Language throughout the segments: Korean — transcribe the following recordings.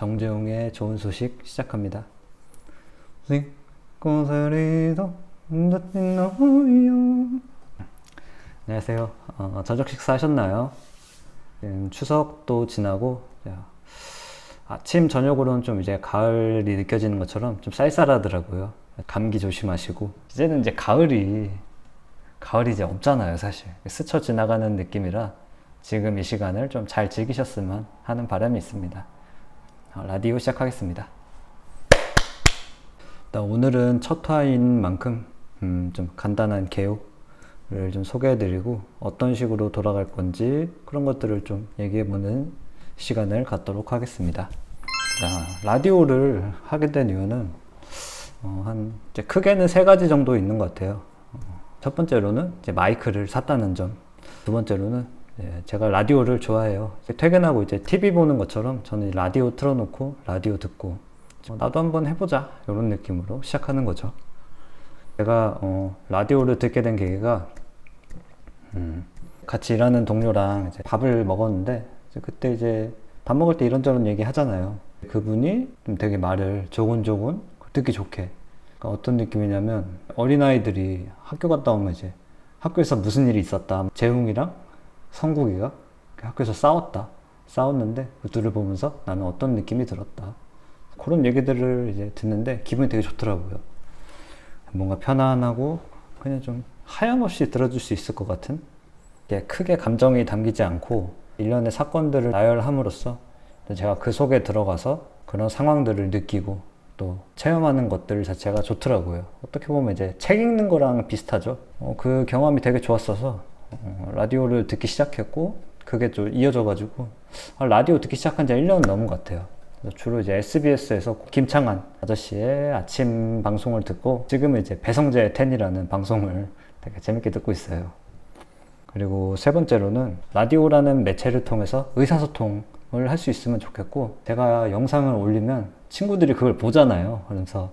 정재용의 좋은 소식 시작합니다. 꽃소리도 듣는 너요. 안녕하세요. 저녁 식사하셨나요? 추석도 지나고 아침 저녁으로는 좀 이제 가을이 느껴지는 것처럼 좀 쌀쌀하더라고요. 감기 조심하시고, 이제는 이제 가을이 이제 없잖아요. 사실 스쳐 지나가는 느낌이라 지금 이 시간을 좀 잘 즐기셨으면 하는 바람이 있습니다. 라디오 시작하겠습니다. 오늘은 첫 화인 만큼 좀 간단한 개요를 좀 소개해드리고 어떤 식으로 돌아갈 건지 그런 것들을 좀 얘기해보는 시간을 갖도록 하겠습니다. 라디오를 하게 된 이유는 이제 크게는 세 가지 정도 있는 것 같아요. 첫 번째로는 이제 마이크를 샀다는 점, 두 번째로는 제가 라디오를 좋아해요. 퇴근하고 이제 TV 보는 것처럼 저는 라디오 틀어놓고 라디오 듣고 나도 한번 해보자 이런 느낌으로 시작하는 거죠. 제가 라디오를 듣게 된 계기가 같이 일하는 동료랑 이제 밥을 먹었는데 그때 이제 밥 먹을 때 이런저런 얘기 하잖아요. 그분이 좀 되게 말을 조곤조곤 듣기 좋게, 그러니까 어떤 느낌이냐면 어린아이들이 학교 갔다 오면 이제 학교에서 무슨 일이 있었다, 재웅이랑 성국이가 학교에서 싸웠는데 그 둘을 보면서 나는 어떤 느낌이 들었다, 그런 얘기들을 이제 듣는데 기분이 되게 좋더라고요. 뭔가 편안하고 그냥 좀 하염없이 들어줄 수 있을 것 같은, 크게 감정이 담기지 않고 일련의 사건들을 나열함으로써 제가 그 속에 들어가서 그런 상황들을 느끼고 또 체험하는 것들 자체가 좋더라고요. 어떻게 보면 이제 책 읽는 거랑 비슷하죠. 그 경험이 되게 좋았어서 라디오를 듣기 시작했고, 그게 좀 이어져가지고 라디오 듣기 시작한 지 1년 넘은 것 같아요. 주로 이제 SBS에서 김창완 아저씨의 아침 방송을 듣고, 지금은 이제 배성재 10이라는 방송을 되게 재밌게 듣고 있어요. 그리고 세 번째로는 라디오라는 매체를 통해서 의사소통을 할 수 있으면 좋겠고, 제가 영상을 올리면 친구들이 그걸 보잖아요. 그래서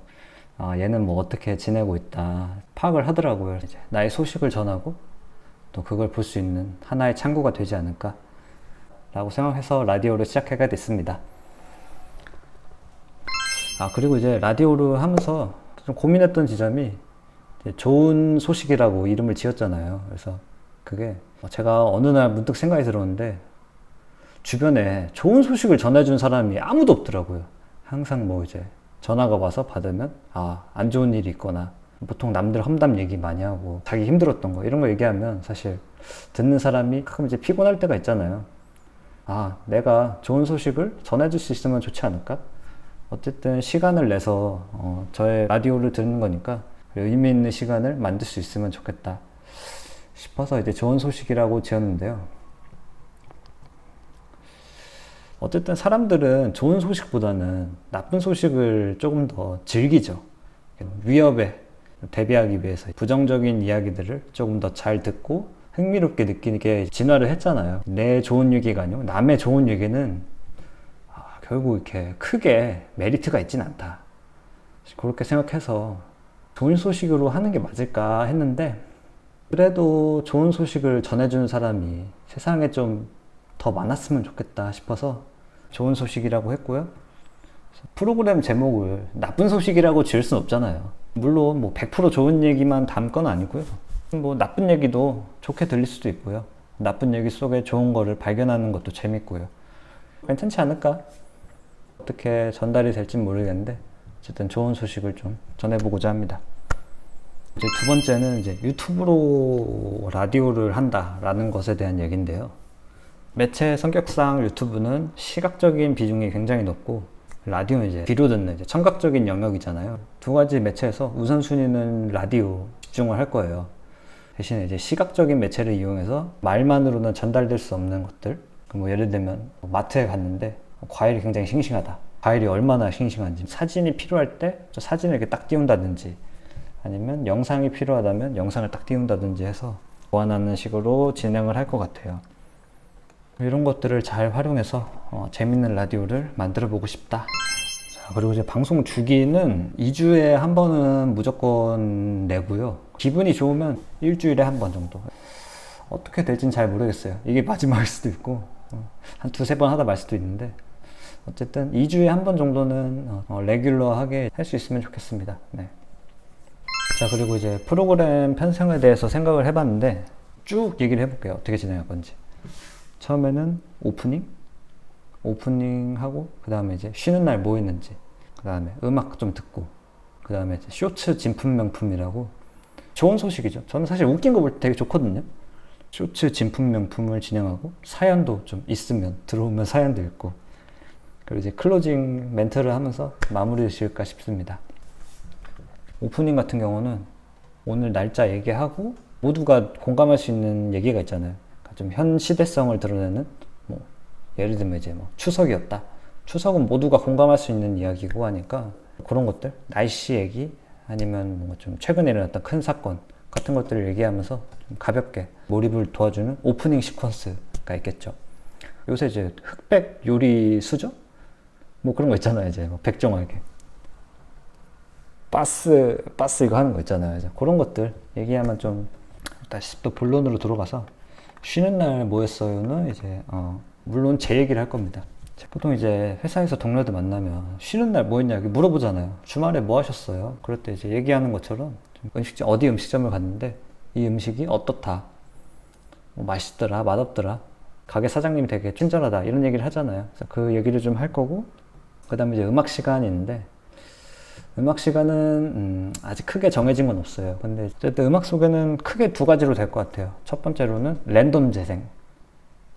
얘는 뭐 어떻게 지내고 있다 파악을 하더라고요. 이제 나의 소식을 전하고 또 그걸 볼 수 있는 하나의 창구가 되지 않을까 라고 생각해서 라디오를 시작하게 됐습니다. 그리고 이제 라디오를 하면서 좀 고민했던 지점이, 좋은 소식이라고 이름을 지었잖아요. 그래서 그게 제가 어느 날 문득 생각이 들었는데, 주변에 좋은 소식을 전해준 사람이 아무도 없더라고요. 항상 뭐 이제 전화가 와서 받으면 안 좋은 일이 있거나, 보통 남들 험담 얘기 많이 하고 자기 힘들었던 거 이런 거 얘기하면 사실 듣는 사람이 가끔 이제 피곤할 때가 있잖아요. 내가 좋은 소식을 전해줄 수 있으면 좋지 않을까? 어쨌든 시간을 내서 저의 라디오를 듣는 거니까 의미 있는 시간을 만들 수 있으면 좋겠다 싶어서 이제 좋은 소식이라고 지었는데요. 어쨌든 사람들은 좋은 소식보다는 나쁜 소식을 조금 더 즐기죠. 위협에 대비하기 위해서 부정적인 이야기들을 조금 더 잘 듣고 흥미롭게 느끼게 진화를 했잖아요. 내 좋은 얘기가 아니고 남의 좋은 얘기는 결국 이렇게 크게 메리트가 있진 않다, 그렇게 생각해서 좋은 소식으로 하는 게 맞을까 했는데, 그래도 좋은 소식을 전해주는 사람이 세상에 좀 더 많았으면 좋겠다 싶어서 좋은 소식이라고 했고요. 프로그램 제목을 나쁜 소식이라고 지을 순 없잖아요. 물론 뭐 100% 좋은 얘기만 담을 건 아니고요. 뭐 나쁜 얘기도 좋게 들릴 수도 있고요. 나쁜 얘기 속에 좋은 거를 발견하는 것도 재밌고요. 괜찮지 않을까? 어떻게 전달이 될진 모르겠는데 어쨌든 좋은 소식을 좀 전해보고자 합니다. 이제 두 번째는 이제 유튜브로 라디오를 한다라는 것에 대한 얘기인데요. 매체 성격상 유튜브는 시각적인 비중이 굉장히 높고, 라디오는 이제 귀로 듣는 이제 청각적인 영역이잖아요. 두 가지 매체에서 우선순위는 라디오 집중을 할 거예요. 대신에 이제 시각적인 매체를 이용해서 말만으로는 전달될 수 없는 것들, 뭐 예를 들면 마트에 갔는데 과일이 굉장히 싱싱하다, 과일이 얼마나 싱싱한지, 사진이 필요할 때 저 사진을 이렇게 딱 띄운다든지, 아니면 영상이 필요하다면 영상을 딱 띄운다든지 해서 보완하는 식으로 진행을 할 것 같아요. 이런 것들을 잘 활용해서 재밌는 라디오를 만들어 보고 싶다 그리고 이제 방송 주기는 2주에 한 번은 무조건 내고요. 기분이 좋으면 일주일에 한 번 정도. 어떻게 될지는 잘 모르겠어요. 이게 마지막일 수도 있고 한 두세 번 하다 말 수도 있는데 어쨌든 2주에 한 번 정도는 레귤러하게 할 수 있으면 좋겠습니다. 네. 자, 그리고 이제 프로그램 편성에 대해서 생각을 해봤는데 쭉 얘기를 해볼게요. 어떻게 진행할 건지. 처음에는 오프닝하고 그 다음에 이제 쉬는 날 뭐 했는지, 그 다음에 음악 좀 듣고, 그 다음에 이제 쇼츠 진품 명품이라고 좋은 소식이죠. 저는 사실 웃긴 거 볼 때 되게 좋거든요. 쇼츠 진품 명품을 진행하고 사연도 좀 있으면 들어오면 사연도 읽고, 그리고 이제 클로징 멘트를 하면서 마무리 지을까 싶습니다. 오프닝 같은 경우는 오늘 날짜 얘기하고 모두가 공감할 수 있는 얘기가 있잖아요. 그러니까 좀 현 시대성을 드러내는, 뭐 예를 들면 이제 뭐 추석이었다. 추석은 모두가 공감할 수 있는 이야기고 하니까 그런 것들, 날씨 얘기 아니면 뭔가 좀 최근에 일어났던 큰 사건 같은 것들을 얘기하면서 좀 가볍게 몰입을 도와주는 오프닝 시퀀스가 있겠죠. 요새 이제 흑백 요리 수저? 뭐 그런 거 있잖아요. 이제 뭐 백종원에게 바스 이거 하는 거 있잖아요. 이제 그런 것들 얘기하면 좀 다시 또 본론으로 들어가서 쉬는 날 뭐 했어요는 이제 물론 제 얘기를 할 겁니다. 보통 이제 회사에서 동료들 만나면 쉬는 날 뭐 했냐 물어보잖아요. 주말에 뭐 하셨어요? 그럴 때 이제 얘기하는 것처럼 음식점, 어디 음식점을 갔는데 이 음식이 어떻다, 뭐 맛있더라, 맛없더라, 가게 사장님이 되게 친절하다 이런 얘기를 하잖아요. 그래서 그 얘기를 좀 할 거고, 그 다음에 이제 음악 시간이 있는데 음악 시간은 아직 크게 정해진 건 없어요. 근데 어쨌든 음악 소개는 크게 두 가지로 될 것 같아요. 첫 번째로는 랜덤 재생,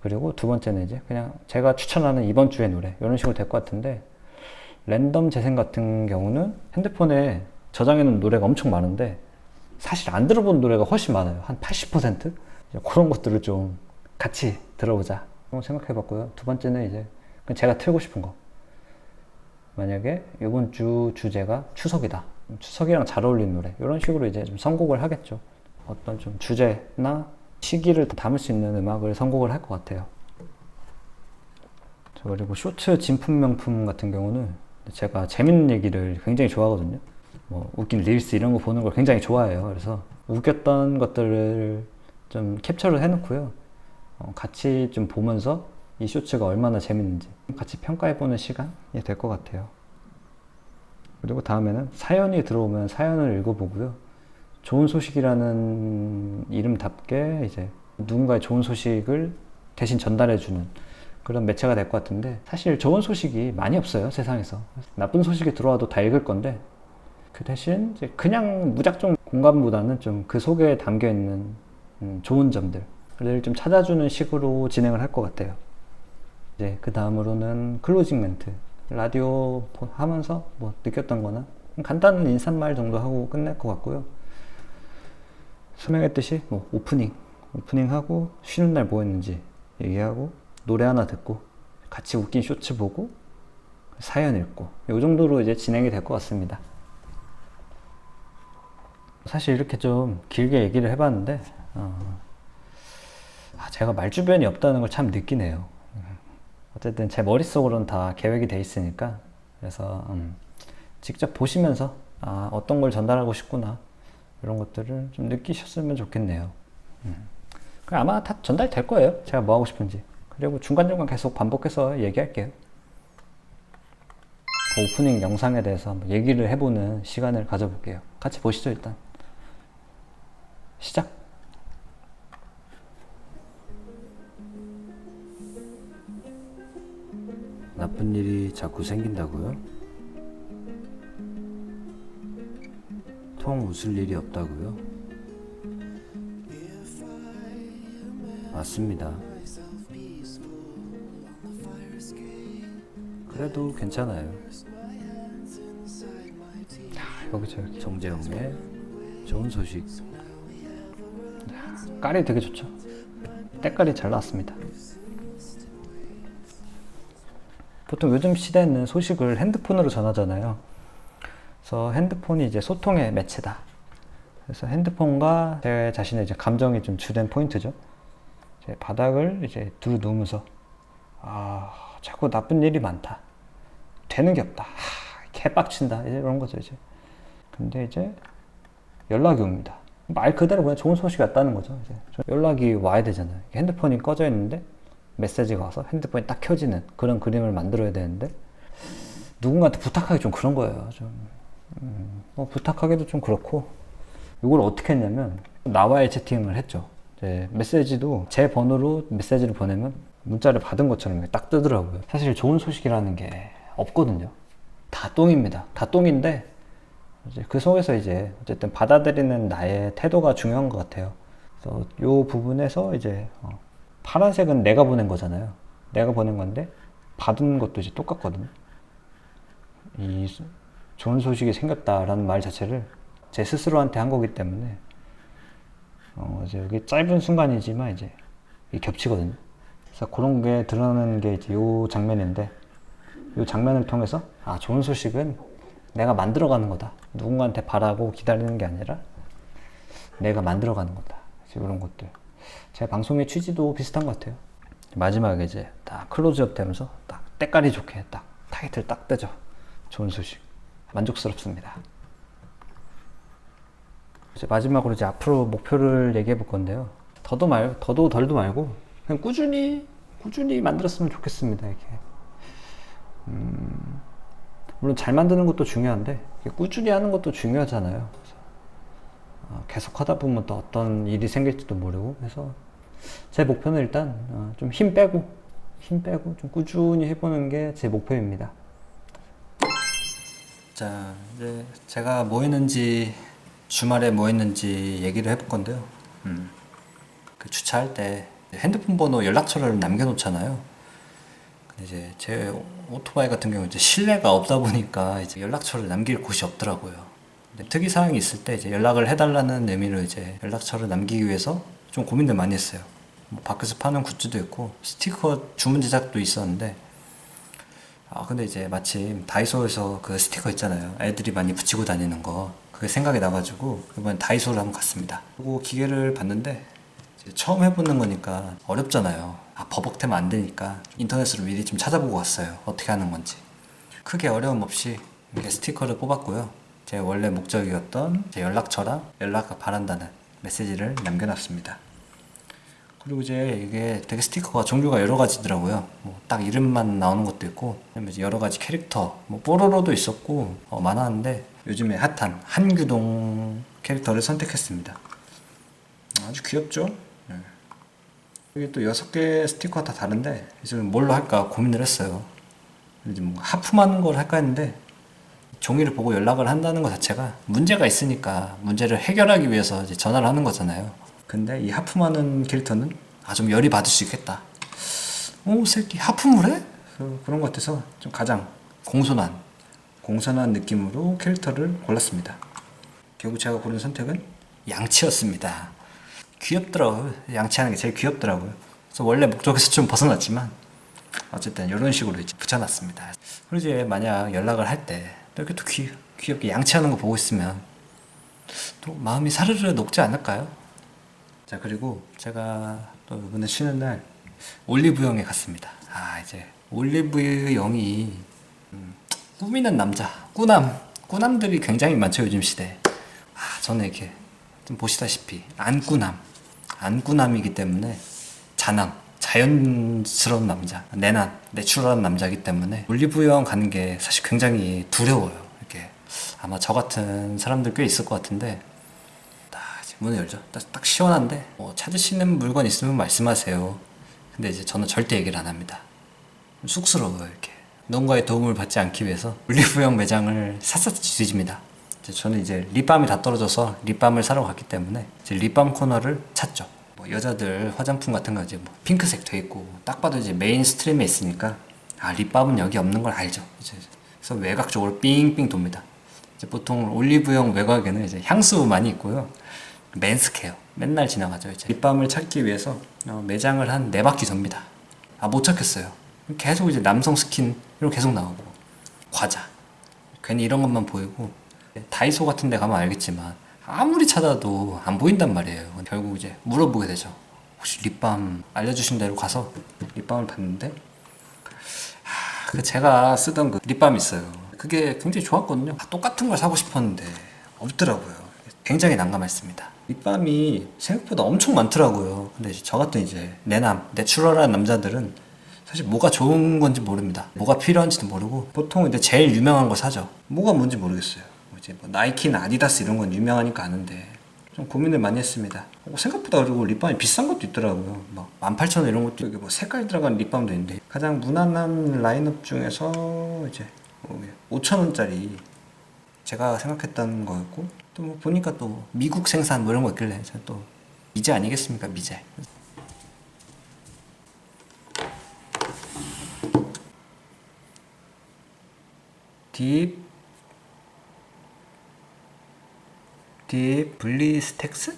그리고 두 번째는 이제 그냥 제가 추천하는 이번 주의 노래, 이런 식으로 될 것 같은데, 랜덤 재생 같은 경우는 핸드폰에 저장해 놓은 노래가 엄청 많은데 사실 안 들어본 노래가 훨씬 많아요. 한 80%? 그런 것들을 좀 같이 들어보자 생각해 봤고요. 두 번째는 이제 그냥 제가 틀고 싶은 거, 만약에 이번 주 주제가 추석이다, 추석이랑 잘 어울리는 노래, 이런 식으로 이제 좀 선곡을 하겠죠. 어떤 좀 주제나 시기를 담을 수 있는 음악을 선곡을 할 것 같아요. 그리고 쇼츠 진품 명품 같은 경우는 제가 재밌는 얘기를 굉장히 좋아하거든요. 뭐 웃긴 릴스 이런 거 보는 걸 굉장히 좋아해요. 그래서 웃겼던 것들을 좀 캡처를 해놓고요. 같이 좀 보면서 이 쇼츠가 얼마나 재밌는지 같이 평가해보는 시간이 될 것 같아요. 그리고 다음에는 사연이 들어오면 사연을 읽어보고요. 좋은 소식이라는 이름답게 이제 누군가의 좋은 소식을 대신 전달해주는 그런 매체가 될 것 같은데, 사실 좋은 소식이 많이 없어요, 세상에서. 나쁜 소식이 들어와도 다 읽을 건데, 그 대신 이제 그냥 무작정 공감보다는 좀 그 속에 담겨있는 좋은 점들을 좀 찾아주는 식으로 진행을 할 것 같아요. 이제 그 다음으로는 클로징 멘트, 라디오 하면서 뭐 느꼈던 거나 간단한 인사말 정도 하고 끝낼 것 같고요. 설명했듯이 뭐 오프닝하고 쉬는 날 뭐 했는지 얘기하고 노래 하나 듣고 같이 웃긴 쇼츠 보고 사연 읽고, 이 정도로 이제 진행이 될 것 같습니다. 사실 이렇게 좀 길게 얘기를 해봤는데 제가 말주변이 없다는 걸 참 느끼네요. 어쨌든 제 머릿속으로는 다 계획이 돼 있으니까, 그래서 직접 보시면서 어떤 걸 전달하고 싶구나 이런 것들을 좀 느끼셨으면 좋겠네요. 아마 다 전달될 거예요, 제가 뭐 하고 싶은지. 그리고 중간중간 계속 반복해서 얘기할게요. 오프닝 영상에 대해서 한번 얘기를 해보는 시간을 가져볼게요. 같이 보시죠. 일단 시작. 나쁜 일이 자꾸 생긴다고요? 통 웃을 일이 없다고요? 맞습니다. 그래도 괜찮아요. 여기 정재영의 좋은 소식. 깔이 되게 좋죠. 때깔이 잘 나왔습니다. 보통 요즘 시대는 소식을 핸드폰으로 전하잖아요. 그래서 핸드폰이 이제 소통의 매체다. 그래서 핸드폰과 제 자신의 이제 감정이 좀 주된 포인트죠. 이제 바닥을 이제 두루누우면서 자꾸 나쁜 일이 많다, 되는 게 없다, 개빡친다 이런 거죠 이제. 근데 이제 연락이 옵니다. 말 그대로 그냥 좋은 소식이 왔다는 거죠. 이제 연락이 와야 되잖아요. 핸드폰이 꺼져 있는데 메시지가 와서 핸드폰이 딱 켜지는 그런 그림을 만들어야 되는데 누군가한테 부탁하기 좀 그런 거예요. 좀 부탁하기도 좀 그렇고 이걸 어떻게 했냐면 나와의 채팅을 했죠. 이제 메시지도 제 번호로 메시지를 보내면 문자를 받은 것처럼 딱 뜨더라고요. 사실 좋은 소식이라는 게 없거든요. 다 똥입니다. 다 똥인데 이제 그 속에서 이제 어쨌든 받아들이는 나의 태도가 중요한 것 같아요. 그래서 이 부분에서 이제 파란색은 내가 보낸 거잖아요. 내가 보낸 건데 받은 것도 이제 똑같거든요. 이 좋은 소식이 생겼다라는 말 자체를 제 스스로한테 한 거기 때문에 이제 여기 짧은 순간이지만 이제 겹치거든요. 그래서 그런 게 드러나는 게 이제 요 장면인데 이 장면을 통해서 좋은 소식은 내가 만들어가는 거다. 누군가한테 바라고 기다리는 게 아니라 내가 만들어가는 거다. 이런 것들. 제 방송의 취지도 비슷한 것 같아요. 마지막에 이제 딱 클로즈업 되면서 딱 때깔이 좋게 딱 타이틀 딱 뜨죠. 좋은 소식. 만족스럽습니다. 이제 마지막으로 이제 앞으로 목표를 얘기해 볼 건데요. 더도 덜도 말고 그냥 꾸준히 만들었으면 좋겠습니다. 이렇게. 물론 잘 만드는 것도 중요한데 꾸준히 하는 것도 중요하잖아요. 계속 하다 보면 또 어떤 일이 생길지도 모르고 해서 제 목표는 일단 좀 힘 빼고 좀 꾸준히 해보는 게 제 목표입니다. 자, 이제 제가 뭐 했는지 주말에 뭐 했는지 얘기를 해볼 건데요. 그 주차할 때 핸드폰 번호 연락처를 남겨놓잖아요. 이제 제 오토바이 같은 경우 이제 실내가 없다 보니까 이제 연락처를 남길 곳이 없더라고요. 특이 사항이 있을 때 이제 연락을 해달라는 의미로 이제 연락처를 남기기 위해서 좀 고민들 많이 했어요. 뭐 밖에서 파는 굿즈도 있고 스티커 주문 제작도 있었는데 근데 이제 마침 다이소에서 그 스티커 있잖아요. 애들이 많이 붙이고 다니는 거 그게 생각이 나가지고 이번엔 다이소를 한번 갔습니다. 그리고 기계를 봤는데 처음 해보는 거니까 어렵잖아요. 버벅대면 안 되니까 인터넷으로 미리 좀 찾아보고 왔어요. 어떻게 하는 건지. 크게 어려움 없이 이렇게 스티커를 뽑았고요. 제 원래 목적이었던 제 연락처랑 연락 바란다는 메시지를 남겨놨습니다. 그리고 이제 이게 되게 스티커가 종류가 여러 가지더라고요. 뭐 딱 이름만 나오는 것도 있고 여러 가지 캐릭터, 뭐 뽀로로도 있었고 많았는데 요즘에 핫한 한규동 캐릭터를 선택했습니다. 아주 귀엽죠? 이게 또 6개 스티커가 다 다른데 이제 뭘로 할까 고민을 했어요. 이제 뭐 하품하는 걸 할까 했는데 종이를 보고 연락을 한다는 것 자체가 문제가 있으니까 문제를 해결하기 위해서 이제 전화를 하는 거잖아요. 근데 이 하품하는 캐릭터는 좀 열이 받을 수 있겠다. 새끼 하품을 해? 그런 것 같아서 좀 가장 공손한 느낌으로 캐릭터를 골랐습니다. 결국 제가 고른 선택은 양치였습니다. 귀엽더라고요. 양치하는 게 제일 귀엽더라고요. 그래서 원래 목적에서 좀 벗어났지만 어쨌든 이런 식으로 이제 붙여놨습니다. 그리고 이제 만약 연락을 할 때 이렇게 또 귀엽게 양치하는 거 보고 있으면 또 마음이 사르르 녹지 않을까요? 자, 그리고 제가 또 이번에 쉬는 날 올리브영에 갔습니다. 이제 올리브영이 꾸미는 남자, 꾸남들이 굉장히 많죠, 요즘 시대에. 저는 이렇게 좀 보시다시피 안꾸남이기 때문에 자연스러운 남자, 내추럴한 남자이기 때문에 올리브영 가는 게 사실 굉장히 두려워요. 이렇게 아마 저 같은 사람들 꽤 있을 것 같은데 문을 열죠. 딱 시원한데 찾으시는 물건 있으면 말씀하세요. 근데 이제 저는 절대 얘기를 안 합니다. 쑥스러워요. 이렇게 누군가의 도움을 받지 않기 위해서 올리브영 매장을 샅샅이 뒤집니다. 저는 이제 립밤이 다 떨어져서 립밤을 사러 갔기 때문에 이제 립밤 코너를 찾죠. 여자들 화장품 같은 거 이제 핑크색 돼 있고 딱 봐도 이제 메인스트림에 있으니까 립밤은 여기 없는 걸 알죠. 그래서 외곽 쪽으로 삥삥 돕니다. 이제 보통 올리브영 외곽에는 이제 향수 많이 있고요. 맨스케어 맨날 지나가죠. 이제 립밤을 찾기 위해서 매장을 한 4바퀴 돕니다. 못 찾겠어요. 계속 이제 남성 스킨 이런 계속 나오고 과자 괜히 이런 것만 보이고 다이소 같은 데 가면 알겠지만 아무리 찾아도 안 보인단 말이에요. 결국 이제 물어보게 되죠. 혹시 립밤 알려주신 대로 가서 립밤을 봤는데 제가 쓰던 그 립밤이 있어요. 그게 굉장히 좋았거든요. 똑같은 걸 사고 싶었는데 없더라고요. 굉장히 난감했습니다. 립밤이 생각보다 엄청 많더라고요. 근데 저 같은 이제 내추럴한 남자들은 사실 뭐가 좋은 건지 모릅니다. 뭐가 필요한지도 모르고 보통 이제 제일 유명한 거 사죠. 뭐가 뭔지 모르겠어요. 이제 뭐 나이키나 아디다스 이런 건 유명하니까 아는데 좀 고민을 많이 했습니다. 생각보다 그리고 립밤이 비싼 것도 있더라고요. 막 18,000원 이런 것도, 여기 뭐 색깔 들어간 립밤도 있는데 가장 무난한 라인업 중에서 이제 5,000원짜리 제가 생각했던 거였고, 또 뭐 보니까 또 미국 생산 뭐 이런 거 있길래 제가 또 미제 아니겠습니까, 미제. 딥 블리스텍스?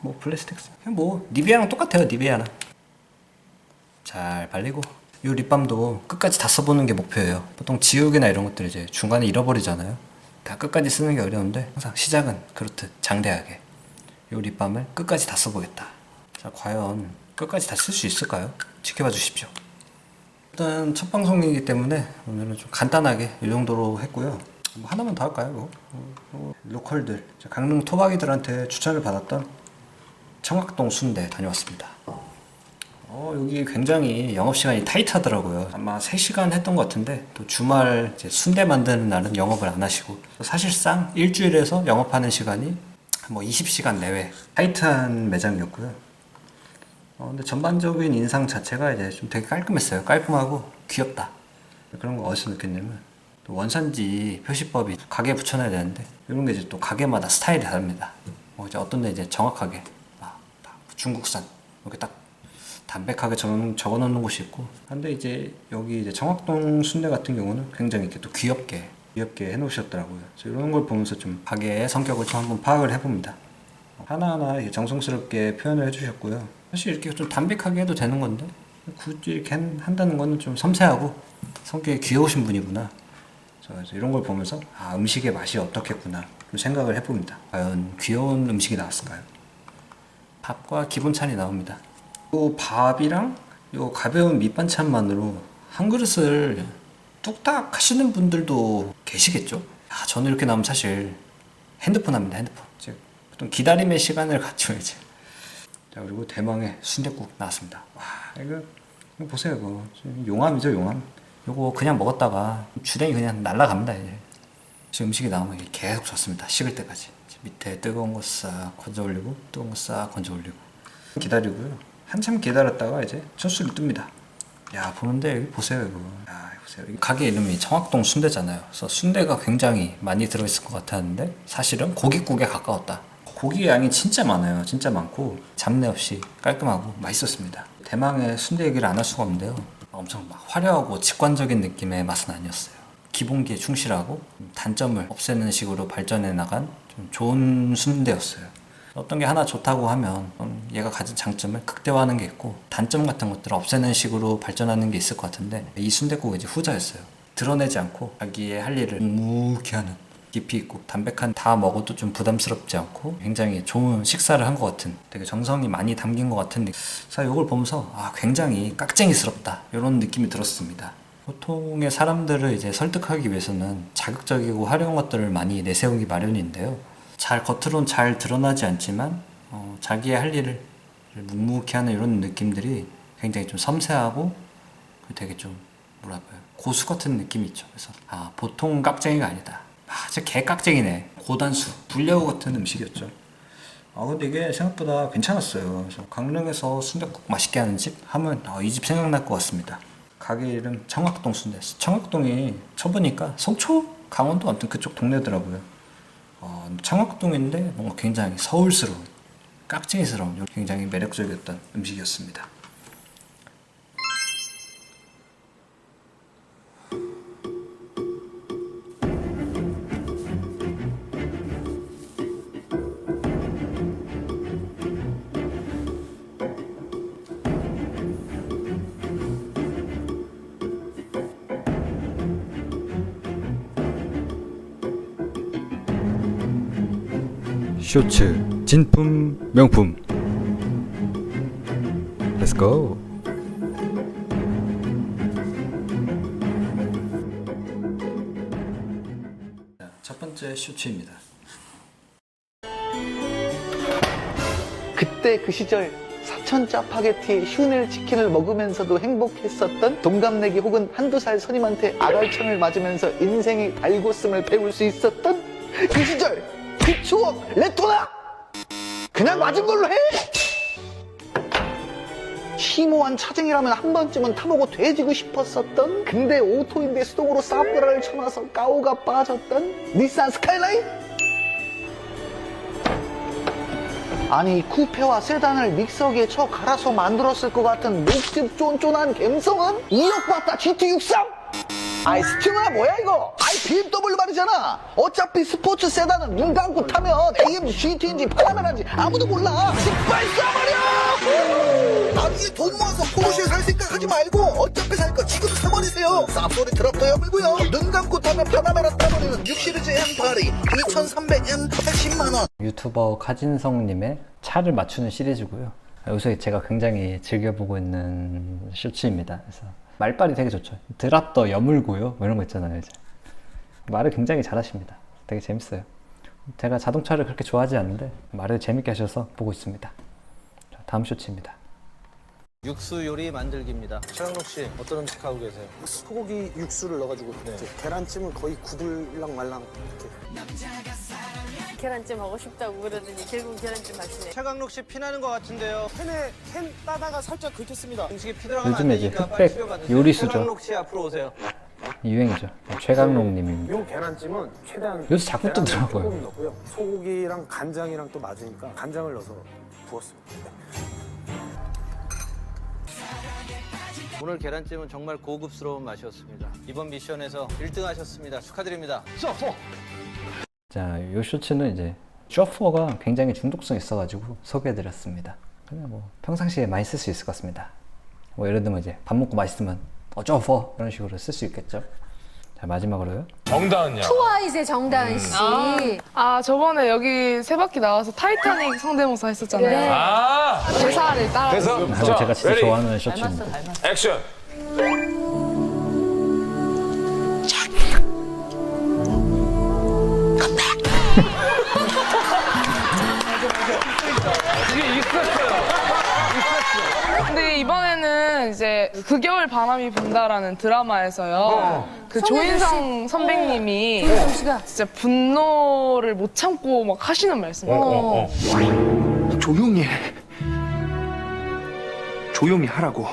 뭐 블리스텍스? 뭐 니베아랑 똑같아요. 니베아랑 잘 발리고, 이 립밤도 끝까지 다 써보는 게 목표예요. 보통 지우개나 이런 것들 이제 중간에 잃어버리잖아요. 다 끝까지 쓰는 게 어려운데 항상 시작은 그렇듯 장대하게 이 립밤을 끝까지 다 써보겠다. 자, 과연 끝까지 다 쓸 수 있을까요? 지켜봐 주십시오. 일단 첫 방송이기 때문에 오늘은 좀 간단하게 이 정도로 했고요. 뭐 하나만 더 할까요? 로컬들, 강릉 토박이들한테 추천을 받았던 청학동 순대 다녀왔습니다. 여기 굉장히 영업시간이 타이트하더라고요. 아마 3시간 했던 것 같은데, 또 주말 이제 순대 만드는 날은 영업을 안 하시고, 사실상 일주일에서 영업하는 시간이 뭐 20시간 내외 타이트한 매장이었고요. 근데 전반적인 인상 자체가 이제 좀 되게 깔끔했어요. 깔끔하고 귀엽다. 그런 거 어디서 느꼈냐면, 또 원산지 표시법이 가게에 붙여놔야 되는데, 이런 게 이제 또 가게마다 스타일이 다릅니다. 이제 어떤 데 이제 정확하게 중국산 이렇게 딱 담백하게 적어 놓는 곳이 있고, 근데 이제 여기 이제 청학동 순대 같은 경우는 굉장히 이렇게 또 귀엽게 해 놓으셨더라고요. 그래서 이런 걸 보면서 좀 가게의 성격을 좀 한번 파악을 해봅니다. 하나하나 정성스럽게 표현을 해주셨고요. 사실 이렇게 좀 담백하게 해도 되는 건데 굳이 이렇게 한다는 거는 좀 섬세하고 성격이 귀여우신 분이구나. 그래서 이런 걸 보면서 음식의 맛이 어떻겠구나 좀 생각을 해봅니다. 과연 귀여운 음식이 나왔을까요? 밥과 기본찬이 나옵니다. 이 밥이랑 이 가벼운 밑반찬만으로 한 그릇을 뚝딱 하시는 분들도 계시겠죠? 저는 이렇게 나오면 사실 핸드폰 합니다. 핸드폰. 보통 기다림의 시간을 갖춰야지. 자, 그리고 대망의 순댓국 나왔습니다. 와, 이거 보세요. 이거 용암이죠, 용암. 이거 그냥 먹었다가 주댕이 그냥 날아갑니다. 이제 지금 음식이 나오면 계속 줬습니다. 식을 때까지. 밑에 뜨거운 거 싹 건져 올리고, 뜨거운 거 싹 건져 올리고 기다리고요. 한참 기다렸다가 이제 첫 술이 뜹니다. 야, 보는데 여기 보세요. 이거. 보세요. 가게 이름이 청학동 순대잖아요. 그래서 순대가 굉장히 많이 들어있을 것 같았는데 사실은 고깃국에 가까웠다. 고기 양이 진짜 많아요. 진짜 많고 잡내 없이 깔끔하고 맛있었습니다. 대망의 순대 얘기를 안 할 수가 없는데요. 엄청 막 화려하고 직관적인 느낌의 맛은 아니었어요. 기본기에 충실하고 단점을 없애는 식으로 발전해 나간 좀 좋은 순대였어요. 어떤 게 하나 좋다고 하면 얘가 가진 장점을 극대화하는 게 있고, 단점 같은 것들을 없애는 식으로 발전하는 게 있을 것 같은데, 이 순댓국은 이제 후자였어요. 드러내지 않고 자기의 할 일을 묵묵히 하는, 깊이 있고 담백한, 다 먹어도 좀 부담스럽지 않고 굉장히 좋은 식사를 한 것 같은, 되게 정성이 많이 담긴 것 같은 느낌. 그래서 이걸 보면서 굉장히 깍쟁이스럽다 이런 느낌이 들었습니다. 보통의 사람들을 이제 설득하기 위해서는 자극적이고 화려한 것들을 많이 내세우기 마련인데요. 겉으로는 잘 드러나지 않지만 자기의 할 일을 묵묵히 하는 이런 느낌들이 굉장히 좀 섬세하고 되게 좀 뭐랄까요, 고수 같은 느낌이 있죠. 그래서 보통 깍쟁이가 아니다. 진짜 개 깍쟁이네. 고단수 불려우 같은 음식이었죠. 근데 이게 생각보다 괜찮았어요. 그래서 강릉에서 순댓국 맛있게 하는 집 하면 이 집 생각날 것 같습니다. 가게 이름 청학동 순대. 청학동이 쳐보니까 속초, 강원도 아무튼 그쪽 동네더라고요. 청학동인데 뭔가 굉장히 서울스러운, 깍쟁이스러운, 굉장히 매력적이었던 음식이었습니다. 쇼츠 진품 명품 렛츠고. 첫 번째 쇼츠입니다. 그때 그 시절 사천 짜파게티에 슈넬 치킨을 먹으면서도 행복했었던 동갑내기 혹은 한두 살 선임한테 아갈천을 맞으면서 인생의 달굼을 배울 수 있었던 그 시절, 그 추억, 레토나! 그냥 맞은 걸로 해! 심오한 차쟁이라면 한 번쯤은 타보고 돼지고 싶었었던, 근데 오토인데 수동으로 사브라를 쳐놔서 까오가 빠졌던 닛산 스카이라인? 아니, 쿠페와 세단을 믹서기에 쳐 갈아서 만들었을 것 같은 녹즙 쫀쫀한 감성은 2억 받다 GT63! 아이, 스팅어야 뭐야 이거? 아이, BMW 말이잖아. 어차피 스포츠 세단은 눈 감고 타면 AMG, GT인지 파나메라인지 아무도 몰라. 직발 쏴버려! 나중에 돈 모아서 포르쉐 살 생각하지 말고 어차피 살 거 지금 사버리세요. 쌉소리 트럭도 여물고요. 눈 감고 타면 파나메라 타버리는 6시리즈 M8이 2300M 80만원. 유튜버 카진성님의 차를 맞추는 시리즈고요. 요새 제가 굉장히 즐겨보고 있는 쇼츠입니다. 그래서 말빨이 되게 좋죠. 드랍더 여물고요. 뭐 이런 거 있잖아요. 이제. 말을 굉장히 잘하십니다. 되게 재밌어요. 제가 자동차를 그렇게 좋아하지 않는데 말을 재밌게 하셔서 보고 있습니다. 자, 다음 쇼츠입니다. 육수 요리 만들기입니다. 최강록 씨 어떤 음식 하고 계세요? 소고기 육수를 넣어가지고 이제 계란찜을 거의 구들랑 말랑 이렇게. 계란찜 하고 싶다고 그러더니 결국 계란찜 하시네. 최강록 씨 피나는 것 같은데요. 캔 따다가 살짝 긁혔습니다. 음식에 피 들어가면 안 요즘에 이제 되니까 빨리 흑백 치료받으세요. 요리수죠. 최강록 씨 앞으로 오세요. 유행이죠. 최강록님입니다. 요 계란찜은 최대한 요새 자꾸 계란을 뜨더라고요. 조금 넣고요. 소고기랑 간장이랑 또 맞으니까 간장을 넣어서 부었습니다. 오늘 계란찜은 정말 고급스러운 맛이었습니다. 이번 미션에서 1등 하셨습니다. 축하드립니다. 자, 이 쇼츠는 이제 셔퍼가 굉장히 중독성 있어가지고 소개해드렸습니다. 그냥 뭐 평상시에 많이 쓸 수 있을 것 같습니다. 뭐 예를 들면 이제 밥 먹고 맛있으면 셔퍼 이런 식으로 쓸 수 있겠죠. 자, 마지막으로요. 정다은요. 트와이스의 정다은 씨. 아 저번에 여기 세 바퀴 나와서 타이타닉 성대모사 했었잖아요. 네. 아, 대사를 따라. 그래서 그거 제가 진짜 레디, 좋아하는 쇼츠입니다. 액션. 이게 있었어요. 근데 이번에는 이제 그 겨울 바람이 분다라는 드라마에서요. 그 조인성 선배님이 조인성 씨가 진짜 분노를 못 참고 막 하시는 말씀이에요. 조용히 해. 조용히 하라고.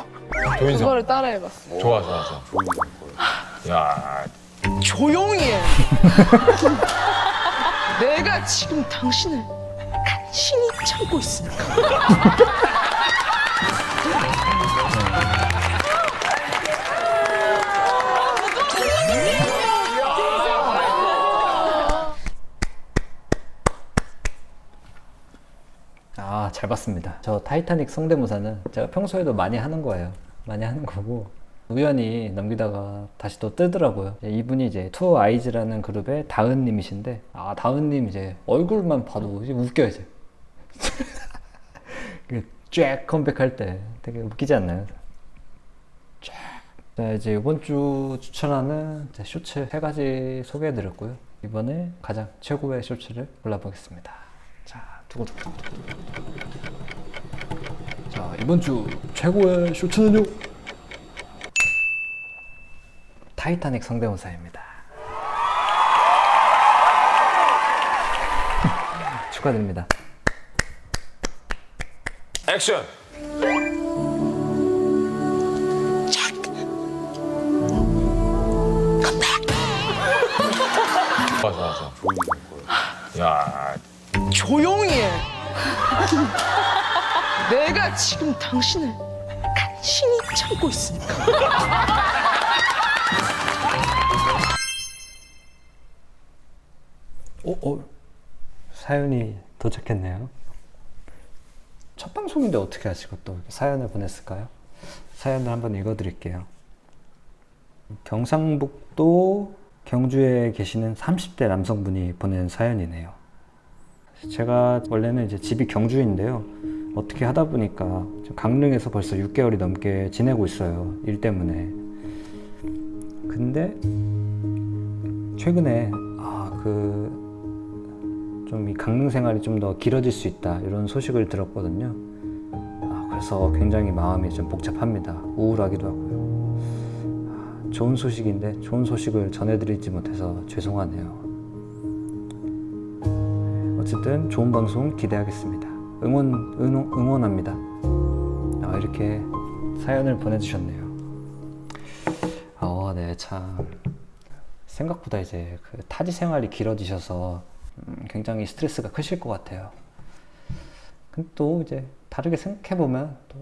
조인성. 그거를 따라해봤어요. 좋아. 야, 조용히 해. 내가 지금 당신을 간신히 참고 있으니까. 아, 잘 봤습니다. 저 타이타닉 성대모사는 제가 평소에도 많이 하는 거예요. 많이 하는 거고 우연히 넘기다가 다시 또 뜨더라고요. 이분이 이제 투어 아이즈라는 그룹의 다은님이신데, 아, 다은님 이제 얼굴만 봐도 이제 웃겨요 이제. 쫙 컴백할 때 되게 웃기지 않나요? 쫙. 자, 이제 이번 주 추천하는 쇼츠 3가지 소개해드렸고요. 이번에 가장 최고의 쇼츠를 골라보겠습니다. 자, 두고두고. 자, 이번 주 최고의 쇼츠는요? 타이타닉 성대모사입니다. 축하드립니다. 액션. 좋아. 야, 조용히 해. 내가 지금 당신을 간신히 참고 있으니까. 사연이 도착했네요. 첫 방송인데 어떻게 하시고 또 이렇게 사연을 보냈을까요? 사연을 한번 읽어드릴게요. 경상북도 경주에 계시는 30대 남성분이 보낸 사연이네요. 제가 원래는 이제 집이 경주인데요. 어떻게 하다 보니까 지금 강릉에서 벌써 6개월이 넘게 지내고 있어요. 일 때문에. 근데 최근에 좀 이 강릉 생활이 좀 더 길어질 수 있다 이런 소식을 들었거든요. 그래서 굉장히 마음이 좀 복잡합니다. 우울하기도 하고요. 좋은 소식인데 좋은 소식을 전해드리지 못해서 죄송하네요. 어쨌든 좋은 방송 기대하겠습니다. 응원합니다. 이렇게 사연을 보내주셨네요. 네, 참 생각보다 이제 그 타지 생활이 길어지셔서 굉장히 스트레스가 크실 것 같아요. 근데 또 이제 다르게 생각해 보면 또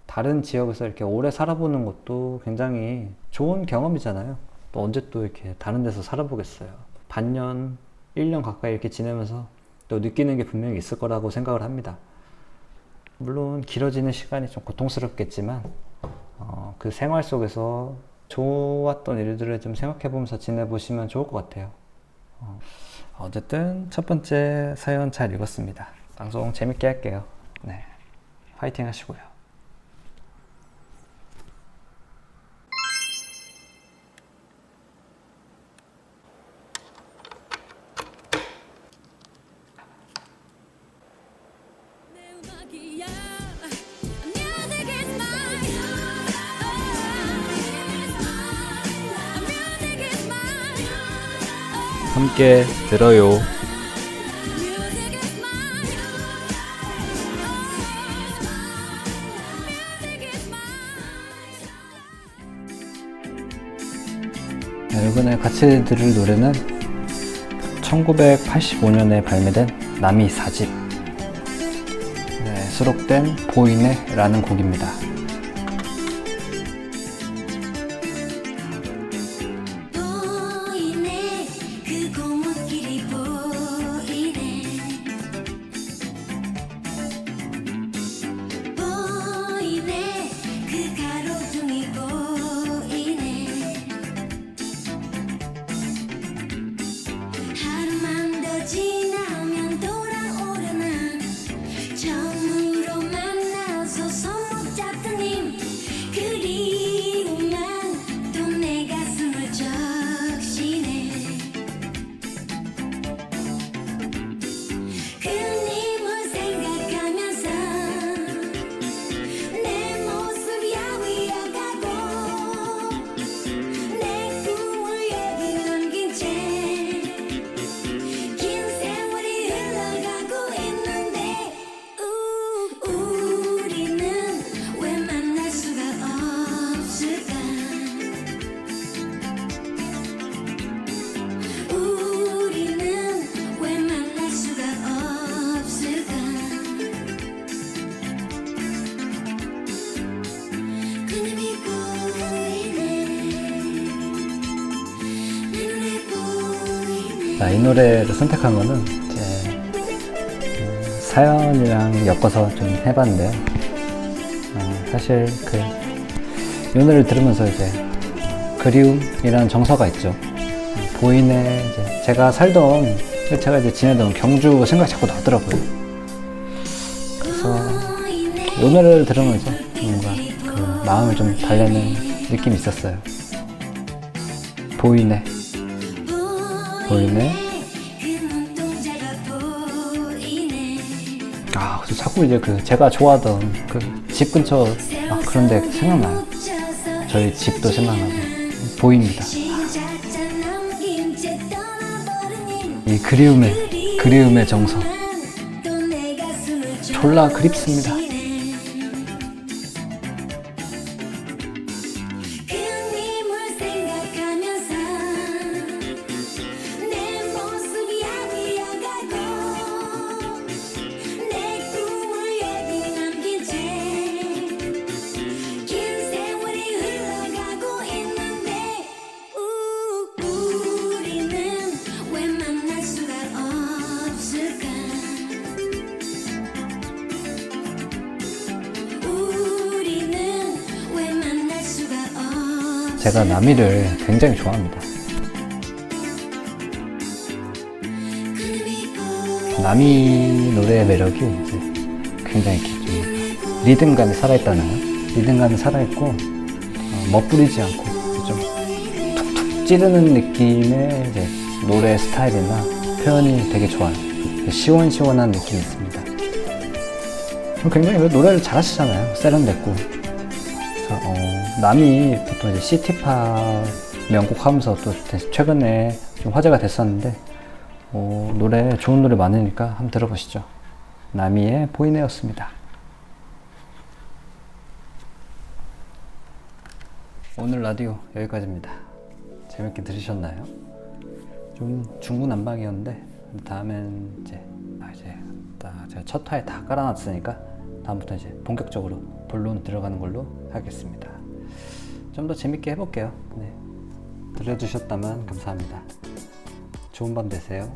다른 지역에서 이렇게 오래 살아보는 것도 굉장히 좋은 경험이잖아요. 또 언제 또 이렇게 다른 데서 살아보겠어요. 반년, 1년 가까이 이렇게 지내면서 또 느끼는 게 분명히 있을 거라고 생각을 합니다. 물론 길어지는 시간이 좀 고통스럽겠지만 그 생활 속에서 좋았던 일들을 좀 생각해 보면서 지내보시면 좋을 것 같아요. 어쨌든 첫 번째 사연 잘 읽었습니다. 방송 재밌게 할게요. 네, 화이팅 하시고요. 함께 들어요. 이번에 같이 들을 노래는 1985년에 발매된 남이 4집 수록된 보이네 라는 곡입니다. 이 노래를 선택한 거는 이제 사연이랑 엮어서 좀 해봤는데요. 사실 이 노래를 들으면서 이제 그리움이라는 정서가 있죠. 보이네, 이제 제가 이제 지내던 경주 생각이 자꾸 나더라고요. 그래서 이 노래를 들으면 이제 뭔가 그 마음을 좀 달래는 느낌이 있었어요. 보이네. 자꾸 이제 제가 좋아하던 집 근처 그런 데 생각나요. 저희 집도 생각나고 보입니다. 이 그리움의 정서 졸라 그립습니다. 제가 남이를 굉장히 좋아합니다. 남이 노래의 매력이 이제 굉장히 이렇게 좀 리듬감이 살아있다나요? 리듬감이 살아있고 멋부리지 않고 좀 툭툭 찌르는 느낌의 이제 노래 스타일이나 표현이 되게 좋아요. 시원시원한 느낌이 있습니다. 굉장히 노래를 잘하시잖아요. 세련됐고. 그래서 남이 보통 이제 시티팝 명곡 하면서 또 최근에 좀 화제가 됐었는데 노래 좋은 노래 많으니까 한번 들어보시죠. 나미의 보이네였습니다. 오늘 라디오 여기까지입니다. 재밌게 들으셨나요? 좀 중구난방이었는데 다음엔 이제 제가 첫 화에 다 깔아놨으니까 다음부터 이제 본격적으로 본론 들어가는 걸로 하겠습니다. 좀 더 재밌게 해볼게요. 네. 들어주셨다면 감사합니다. 좋은 밤 되세요.